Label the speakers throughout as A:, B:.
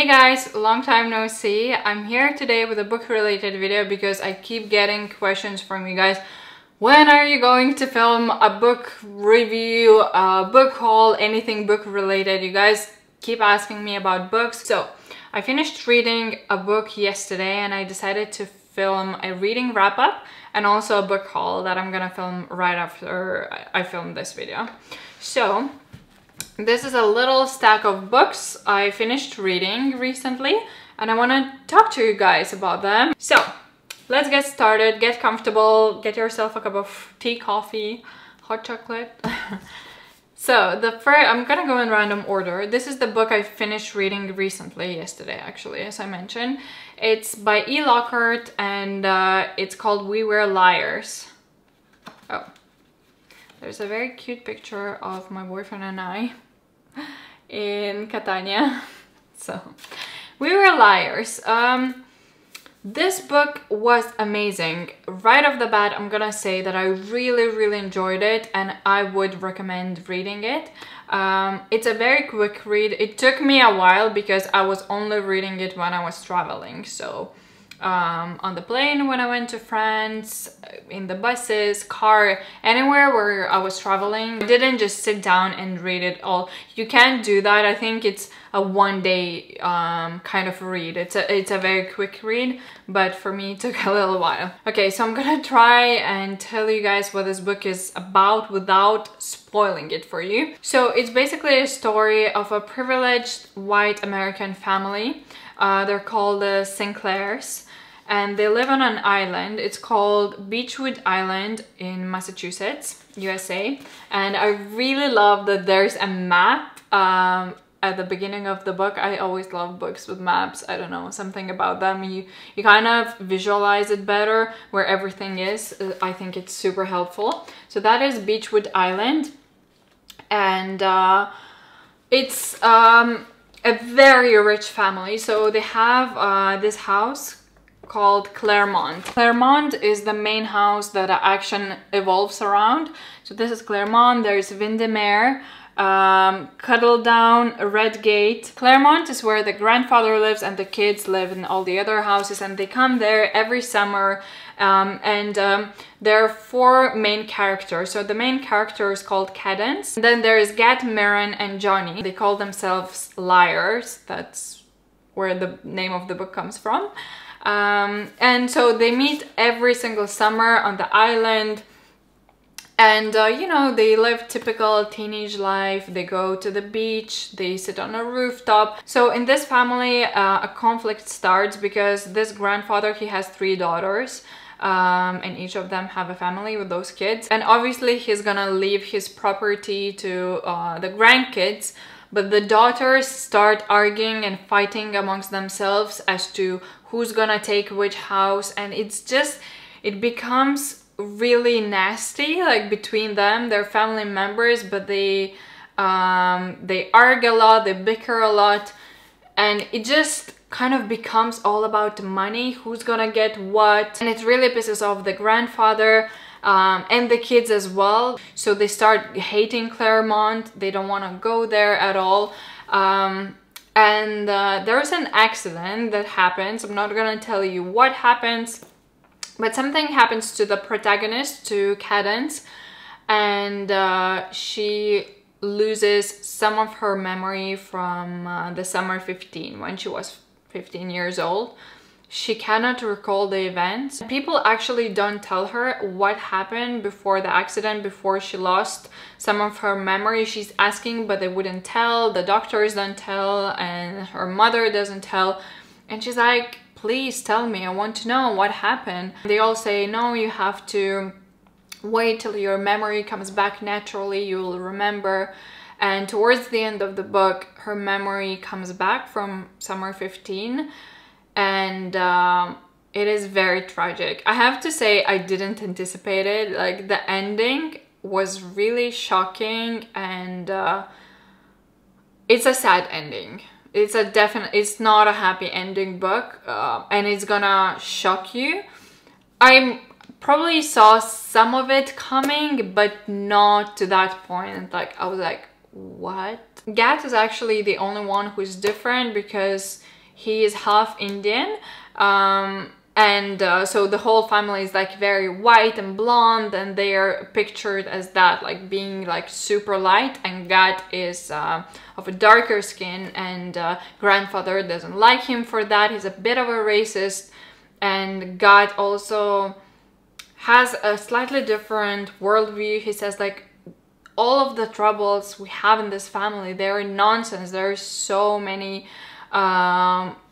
A: Hey guys, long time no see. I'm here today with a book related video because I keep getting questions from you guys. When are you going to film a book review, a book haul, anything book related? You guys keep asking me about books. So I finished reading a book yesterday and I decided to film a reading wrap up and also a book haul that I'm gonna film right after I film this video. So this is a little stack of books I finished reading recently and I want to talk to you guys about them. So let's get started, get comfortable, get yourself a cup of tea, coffee, hot chocolate. So the first, I'm gonna go in random order. This is the book I finished reading recently, yesterday actually, as I mentioned. It's by E. Lockhart and it's called We Were Liars. Oh, there's a very cute picture of my boyfriend and I in Catania. So We Were Liars. This book was amazing. Right off the bat, I'm gonna say that I really enjoyed it and I would recommend reading it. It's a very quick read. It took me a while because I was only reading it when I was traveling. So on the plane when I went to France, in the buses, car, anywhere where I was traveling. I didn't just sit down and read it all. You can't do that. I think it's a one-day kind of read. It's a very quick read, but for me it took a little while. Okay, so I'm gonna try and tell you guys what this book is about without spoiling it for you. So it's basically a story of a privileged white American family. They're called the Sinclairs. And they live on an island. It's called Beechwood Island in Massachusetts, USA. And I really love that there's a map at the beginning of the book. I always love books with maps. I don't know, something about them. You kind of visualize it better where everything is. I think it's super helpful. So that is Beechwood Island. And it's a very rich family. So they have this house called Claremont. Claremont is the main house that the action evolves around. So this is Claremont, there's Windermere, Cuddledown, Redgate. Claremont is where the grandfather lives and the kids live in all the other houses, and they come there every summer. There are four main characters. So the main character is called Cadence. And then there is Gat, Mirren, and Johnny. They call themselves Liars. That's where the name of the book comes from. And so they meet every single summer on the island and you know, they live typical teenage life. They go to the beach, they sit on a rooftop. So in this family a conflict starts because this grandfather, he has three daughters and each of them have a family with those kids, and obviously he's gonna leave his property to the grandkids. But the daughters start arguing and fighting amongst themselves as to who's gonna take which house, and it becomes really nasty, like between them. They're family members, but they argue a lot, they bicker a lot, and it just kind of becomes all about money, who's gonna get what, and it really pisses off the grandfather. And the kids as well. So they start hating Claremont. They don't want to go there at all. There's an accident that happens. I'm not gonna tell you what happens, but something happens to the protagonist, to Cadence, and she loses some of her memory from the summer 15, when she was 15 years old. She cannot recall the events. People actually don't tell her what happened before the accident, before she lost some of her memory. She's asking, but they wouldn't tell. The doctors don't tell, and her mother doesn't tell. And she's like, please tell me, I want to know what happened. They all say, no, you have to wait till your memory comes back naturally, you'll remember. And towards the end of the book, her memory comes back from summer 15. And it is very tragic. I have to say, I didn't anticipate it. Like, the ending was really shocking, and it's a sad ending. It's not a happy ending book, and it's gonna shock you. I probably saw some of it coming, but not to that point. Like, I was like, what? Gat is actually the only one who's different because he is half Indian. So the whole family is like very white and blonde, and they are pictured as that, like being like super light, and Gat is of a darker skin, and grandfather doesn't like him for that. He's a bit of a racist, and Gat also has a slightly different worldview. He says like all of the troubles we have in this family, they're nonsense. There are so many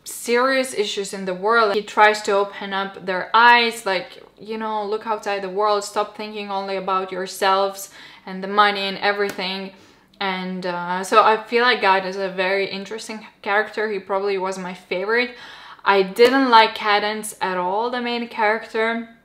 A: serious issues in the world. He tries to open up their eyes, like, you know, look outside the world, stop thinking only about yourselves and the money and everything. And so I feel like Gat is a very interesting character. He probably was my favorite. I didn't like Cadence at all, the main character.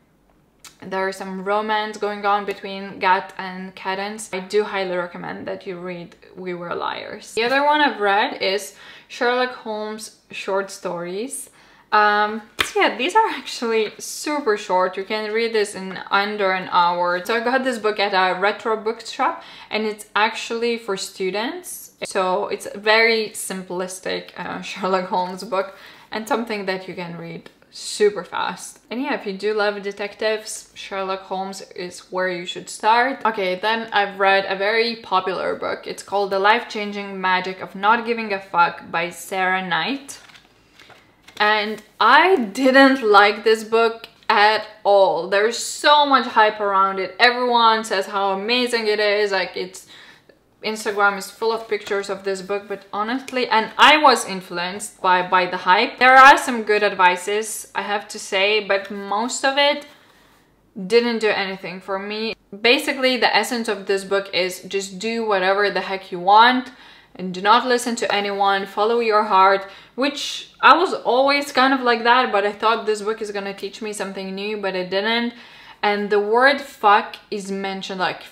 A: There is some romance going on between Gat and Cadence. I do highly recommend that you read We Were Liars. The other one I've read is Sherlock Holmes short stories. So yeah, these are actually super short. You can read this in under an hour. So I got this book at a retro bookshop, and it's actually for students. So it's a very simplistic Sherlock Holmes book, and something that you can read super fast. And yeah, if you do love detectives, Sherlock Holmes is where you should start. Okay, then I've read a very popular book. It's called The Life-Changing Magic of Not Giving a Fuck by Sarah Knight. And I didn't like this book at all. There's so much hype around it. Everyone says how amazing it is. Like, it's Instagram is full of pictures of this book, but honestly, and I was influenced by the hype. There are some good advices, I have to say, but most of it didn't do anything for me. Basically, the essence of this book is just do whatever the heck you want and do not listen to anyone, follow your heart, which I was always kind of like that, but I thought this book is gonna teach me something new, but it didn't. And the word fuck is mentioned like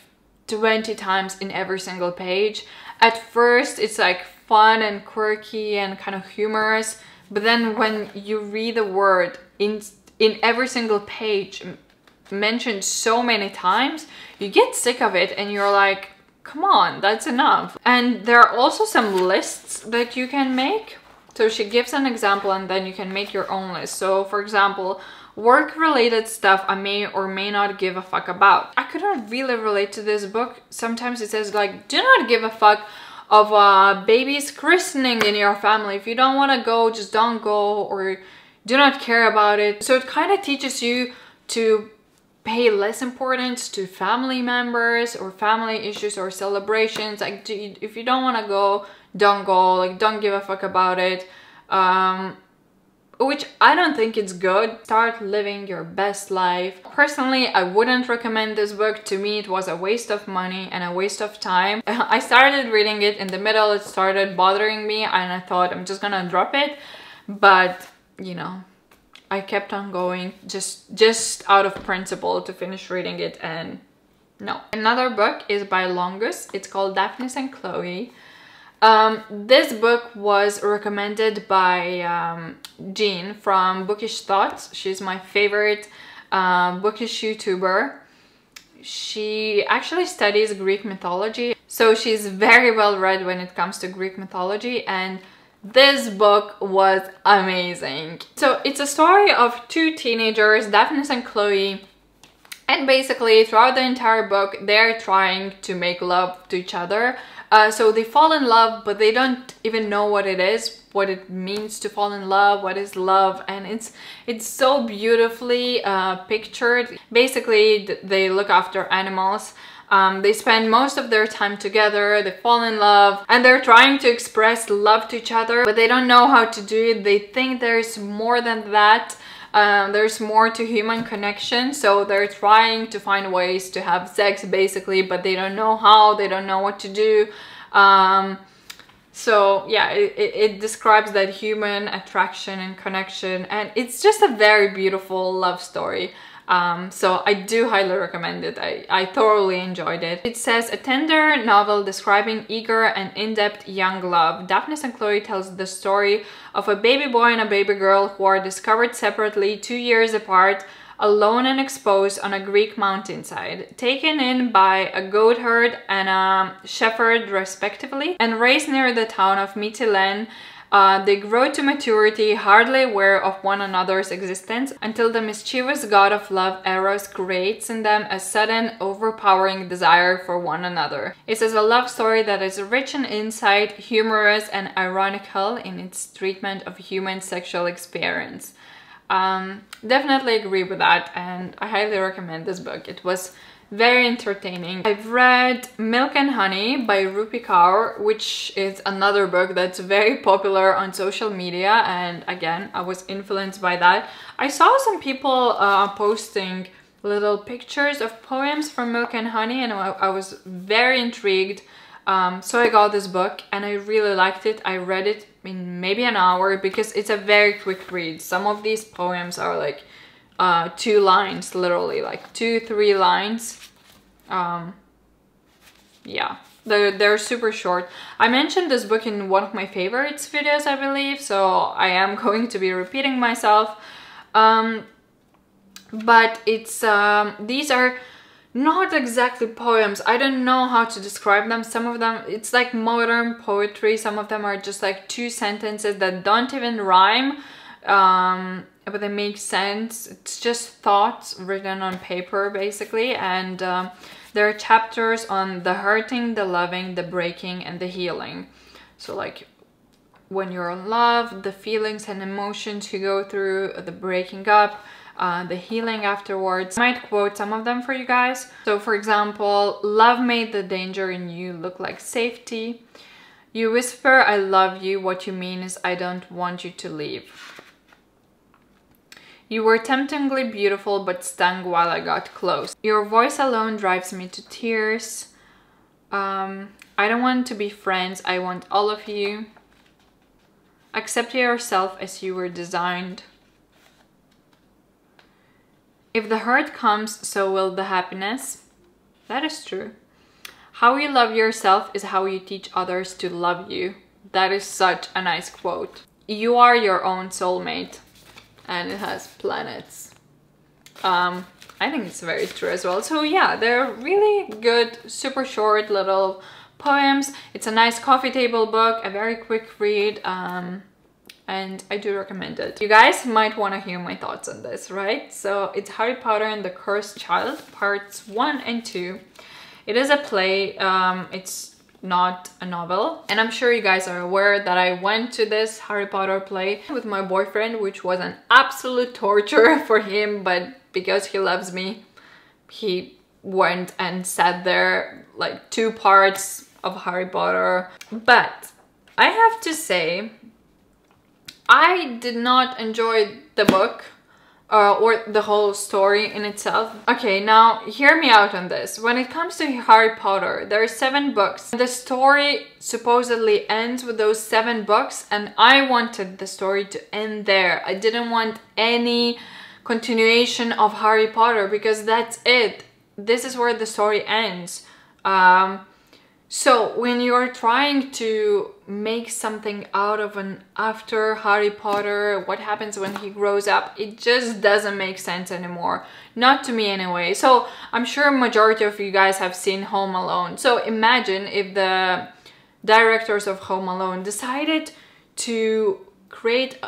A: 20 times in every single page. At first it's like fun and quirky and kind of humorous, but then when you read the word in every single page mentioned so many times, you get sick of it and you're like, come on, that's enough. And there are also some lists that you can make. So she gives an example and then you can make your own list. So for example, work-related stuff I may or may not give a fuck about. I couldn't really relate to this book. Sometimes it says like, do not give a fuck of a baby's christening in your family. If you don't want to go, just don't go, or do not care about it. So it kind of teaches you to pay less importance to family members or family issues or celebrations. Like, if you don't want to go, don't go. Like, don't give a fuck about it. Which I don't think it's good. Start living your best life. Personally, I wouldn't recommend this book. To me, it was a waste of money and a waste of time. I started reading it in the middle, it started bothering me and I thought I'm just gonna drop it. But, you know, I kept on going just out of principle to finish reading it, and no. Another book is by Longus. It's called Daphnis and Chloe. This book was recommended by Jean from Bookish Thoughts. She's my favorite bookish YouTuber. She actually studies Greek mythology, so she's very well read when it comes to Greek mythology, and this book was amazing. So it's a story of two teenagers, Daphnis and Chloe, and basically throughout the entire book they're trying to make love to each other. So they fall in love, but they don't even know what it is, what it means to fall in love, what is love, and it's so beautifully pictured. Basically, they look after animals. They spend most of their time together, they fall in love, and they're trying to express love to each other, but they don't know how to do it. They think there's more than that. There's more to human connection, so they're trying to find ways to have sex basically, but they don't know how, they don't know what to do. So yeah, it describes that human attraction and connection, and it's just a very beautiful love story. So I do highly recommend it. I thoroughly enjoyed it. It says, a tender novel describing eager and in-depth young love. Daphnis and Chloe tells the story of a baby boy and a baby girl who are discovered separately 2 years apart alone and exposed on a Greek mountainside, taken in by a goat herd and a shepherd respectively, and raised near the town of Mytilene. They grow to maturity, hardly aware of one another's existence, until the mischievous god of love, Eros, creates in them a sudden, overpowering desire for one another. It is a love story that is rich in insight, humorous, and ironical in its treatment of human sexual experience. Definitely agree with that, and I highly recommend this book. It was very entertaining. I've read Milk and Honey by Rupi Kaur, which is another book that's very popular on social media, and again, I was influenced by that. I saw some people posting little pictures of poems from Milk and Honey, and I was very intrigued. So I got this book and I really liked it. I read it in maybe an hour because it's a very quick read. Some of these poems are like 2 lines, literally like 2-3 lines. Yeah, they're super short. I mentioned this book in one of my favorites videos, I believe, so I am going to be repeating myself. But it's these are not exactly poems. I don't know how to describe them. Some of them, it's like modern poetry. Some of them are just like 2 sentences that don't even rhyme, but they make sense. It's just thoughts written on paper, basically. And there are chapters on the hurting, the loving, the breaking, and the healing. So like when you're in love, the feelings and emotions you go through, the breaking up, the healing afterwards. I might quote some of them for you guys. So for example, love made the danger in you look like safety. You whisper, I love you. What you mean is I don't want you to leave. You were temptingly beautiful but stung while I got close. Your voice alone drives me to tears. I don't want to be friends. I want all of you. Accept yourself as you were designed. If the hurt comes, so will the happiness. That is true. How you love yourself is how you teach others to love you. That is such a nice quote. You are your own soulmate. And it has planets. I think it's very true as well. So yeah, they're really good, super short little poems. It's a nice coffee table book, a very quick read. And I do recommend it. You guys might want to hear my thoughts on this, right? So it's Harry Potter and the Cursed Child, parts 1 and 2. It is a play, it's not a novel. And I'm sure you guys are aware that I went to this Harry Potter play with my boyfriend, which was an absolute torture for him, but because he loves me, he went and sat there like 2 parts of Harry Potter. But I have to say, I did not enjoy the book or the whole story in itself. Okay, now hear me out on this. When it comes to Harry Potter, there are 7 books. The story supposedly ends with those 7 books, and I wanted the story to end there. I didn't want any continuation of Harry Potter because that's it. This is where the story ends. So when you're trying to make something out of an after Harry Potter, what happens when he grows up, it just doesn't make sense anymore. Not to me anyway. So I'm sure majority of you guys have seen Home Alone. So imagine if the directors of Home Alone decided to create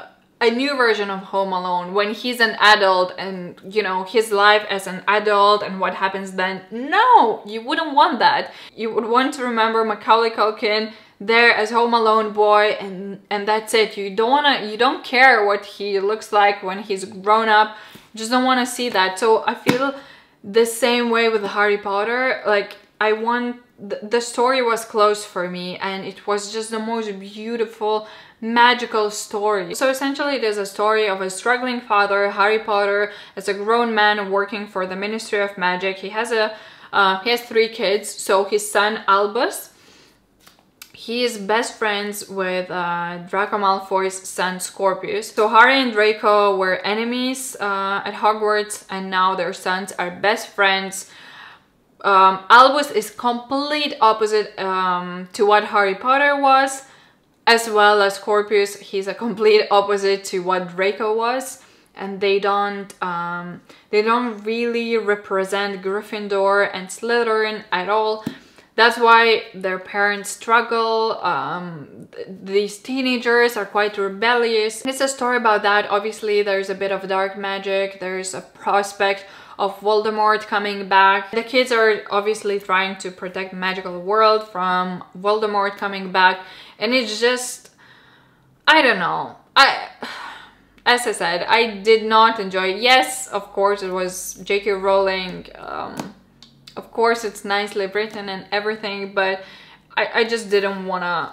A: a new version of Home Alone when he's an adult and, you know, his life as an adult and what happens then. No, you wouldn't want that. You would want to remember Macaulay Culkin there as Home Alone boy, and that's it. You don't care what he looks like when he's grown up. You just don't want to see that. So I feel the same way with Harry Potter. Like, the story was closed for me, and it was just the most beautiful, magical story. So essentially it is a story of a struggling father, Harry Potter, as a grown man working for the Ministry of Magic. He has 3 kids. So his son Albus, he is best friends with Draco Malfoy's son Scorpius. So Harry and Draco were enemies at Hogwarts, and now their sons are best friends. Albus is complete opposite to what Harry Potter was, as well as Scorpius. He's a complete opposite to what Draco was. and they don't really represent Gryffindor and Slytherin at all. That's why their parents struggle. These teenagers are quite rebellious. It's a story about that. Obviously, there's a bit of dark magic. There's a prospect of Voldemort coming back. The kids are obviously trying to protect the magical world from Voldemort coming back. And it's just, I don't know. As I said, I did not enjoy it. Yes, of course, it was J.K. Rowling. Of course, it's nicely written and everything, but I just didn't want to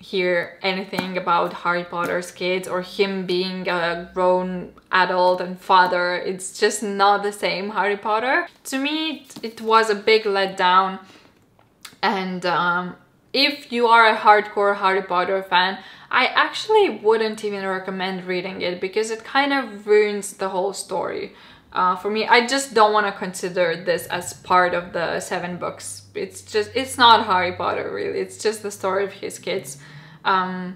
A: hear anything about Harry Potter's kids or him being a grown adult and father. It's just not the same Harry Potter. To me, it was a big letdown. And if you are a hardcore Harry Potter fan, I actually wouldn't even recommend reading it because it kind of ruins the whole story. For me, I just don't want to consider this as part of the 7 books. It's not Harry Potter, really. It's just the story of his kids. So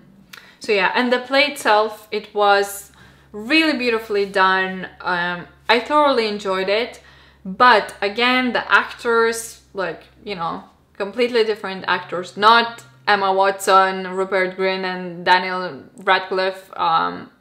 A: yeah, and the play itself, it was really beautifully done. I thoroughly enjoyed it. But again, the actors, like, you know, completely different actors. Not Emma Watson, Rupert Grint, and Daniel Radcliffe.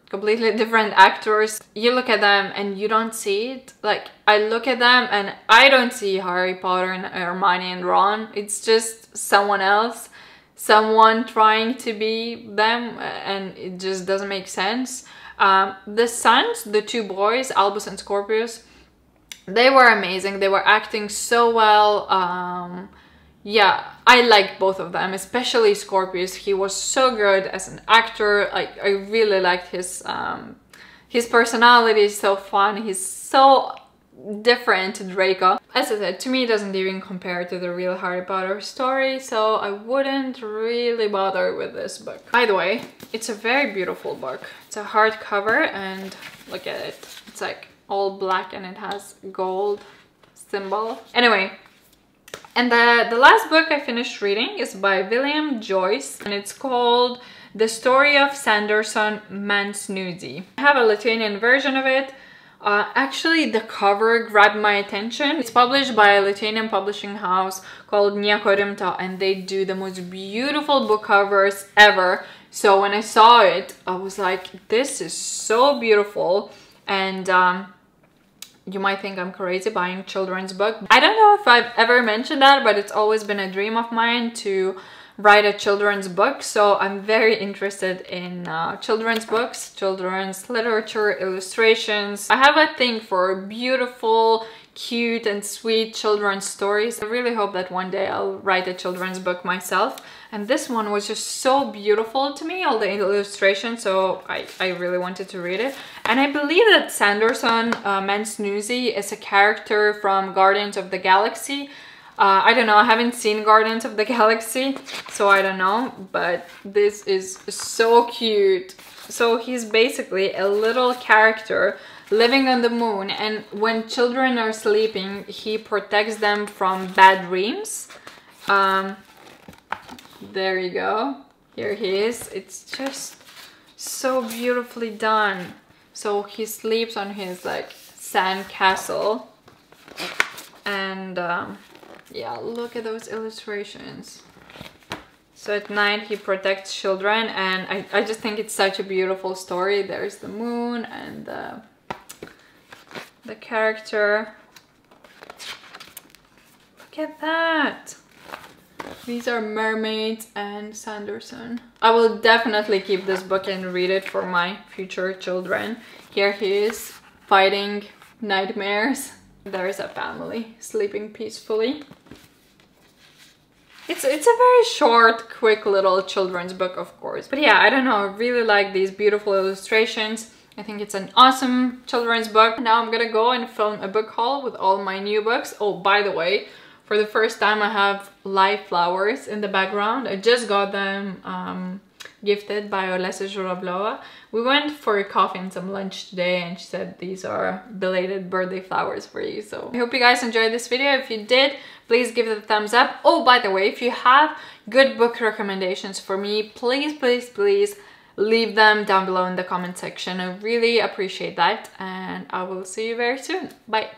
A: Completely different actors. You look at them and you don't see it. Like, I look at them and I don't see Harry Potter and Hermione and Ron. It's just someone else, someone trying to be them, and it just doesn't make sense. The sons, the 2 boys, Albus and Scorpius, they were amazing. They were acting so well. Yeah, I liked both of them, especially Scorpius. He was so good as an actor. I really liked his personality is so fun. He's so different to Draco. As I said, to me, it doesn't even compare to the real Harry Potter story, so I wouldn't really bother with this book. By the way, it's a very beautiful book. It's a hardcover, and look at it. It's like all black and it has gold symbol. Anyway. And the last book I finished reading is by William Joyce, and it's called The Story of Sanderson Mansnudzi. I have a Lithuanian version of it. Actually, the cover grabbed my attention. It's published by a Lithuanian publishing house called Nieko Rimto, and they do the most beautiful book covers ever. So when I saw it, I was like, this is so beautiful. And you might think I'm crazy buying children's book. I don't know if I've ever mentioned that, but it's always been a dream of mine to write a children's book. So I'm very interested in children's books, children's literature, illustrations. I have a thing for beautiful, cute and sweet children's stories. I really hope that one day I'll write a children's book myself. And this one was just so beautiful to me, all the illustrations, so I really wanted to read it. And I believe that Sanderson Mansnudzi is a character from Guardians of the Galaxy. I don't know, I haven't seen Guardians of the Galaxy, so I don't know, but this is so cute. So he's basically a little character living on the moon, and when children are sleeping, he protects them from bad dreams. There you go. Here he is. It's just so beautifully done. So he sleeps on his like sand castle, and yeah, look at those illustrations. So at night he protects children, and I just think it's such a beautiful story. There's the moon and the character. Look at that. These are mermaids and Sanderson. I will definitely keep this book and read it for my future children. Here he is fighting nightmares. There's a family sleeping peacefully. It's a very short, quick little children's book, of course. But yeah, I don't know, I really like these beautiful illustrations. I think it's an awesome children's book. Now I'm gonna go and film a book haul with all my new books. Oh, by the way, for the first time I have live flowers in the background. I just got them gifted by Olesa Zhuravlova. We went for a coffee and some lunch today, and she said these are belated birthday flowers for you. So I hope you guys enjoyed this video. If you did, please give it a thumbs up. Oh, by the way, if you have good book recommendations for me, please leave them down below in the comment section. I really appreciate that, and I will see you very soon. Bye!